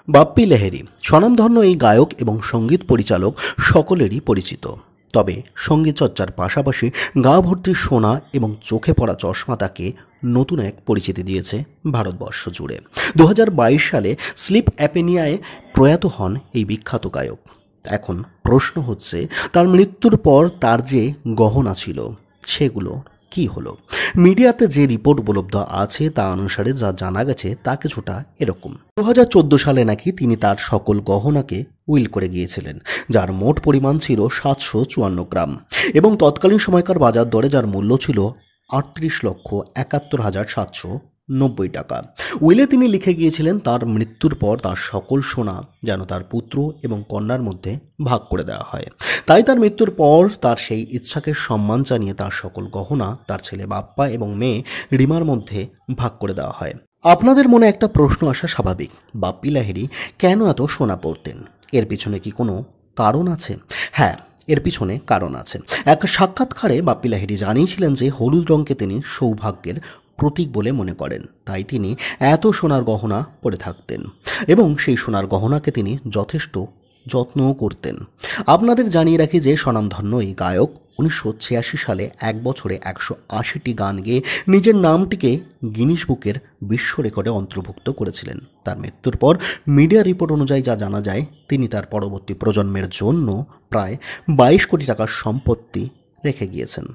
বাপ্পি লাহিড়ী স্বনামধন্য এই গায়ক এবং সঙ্গীত পরিচালক সকলেরই পরিচিত। তবে সঙ্গীত চর্চার পাশাপাশি গা ভর্তি সোনা এবং চোখে পড়া চশমা তাকে নতুন এক পরিচিতি দিয়েছে ভারতবর্ষ জুড়ে। 2022 সালে স্লিপ অ্যাপেনিয়ায় প্রয়াত হন এই বিখ্যাত গায়ক। এখন প্রশ্ন হচ্ছে, তার মৃত্যুর পর তার যে গহনা ছিল সেগুলো কি হলো? মিডিয়াতে যে রিপোর্ট উপলব্ধ আছে তা অনুসারে যা জানা গেছে তা কিছুটা এরকম। 2014 সালে নাকি তিনি তার সকল গহনাকে উইল করে গিয়েছিলেন, যার মোট পরিমাণ ছিল 754 গ্রাম এবং তৎকালীন সময়কার বাজার দরে যার মূল্য ছিল 38,71,790 টাকা। উইলে তিনি লিখে গিয়েছিলেন তার মৃত্যুর পর তার সকল সোনা যেন তার পুত্র এবং কন্যার মধ্যে ভাগ করে দেওয়া হয়। তাই তার মৃত্যুর পর তার সেই ইচ্ছাকে সম্মান জানিয়ে তার সকল গহনা তার ছেলে বাপ্পা এবং মেয়ে রিমার মধ্যে ভাগ করে দেওয়া হয়। আপনাদের মনে একটা প্রশ্ন আসা স্বাভাবিক, বাপ্পি লাহিড়ী কেন এত সোনা পরতেন? এর পিছনে কি কোনো কারণ আছে? হ্যাঁ, এর পিছনে কারণ আছে। এক সাক্ষাৎকারে বাপ্পি লাহিড়ী জানিয়েছিলেন যে হলুদ রঙকে তিনি সৌভাগ্যের প্রতীক বলে মনে করেন, তাই তিনি এত সোনার গহনা পরে থাকতেন এবং সেই সোনার গহনাকে তিনি যথেষ্ট যত্নও করতেন। আপনাদের জানিয়ে রাখি যে স্বনামধন্য এই গায়ক 1986 সালে এক বছরে 180টি গান গেয়ে নিজের নামটিকে গিনিস বুকের বিশ্ব রেকর্ডে অন্তর্ভুক্ত করেছিলেন। তার মৃত্যুর পর মিডিয়া রিপোর্ট অনুযায়ী যা জানা যায়, তিনি তার পরবর্তী প্রজন্মের জন্য প্রায় 22 কোটি টাকার সম্পত্তি রেখে গিয়েছেন।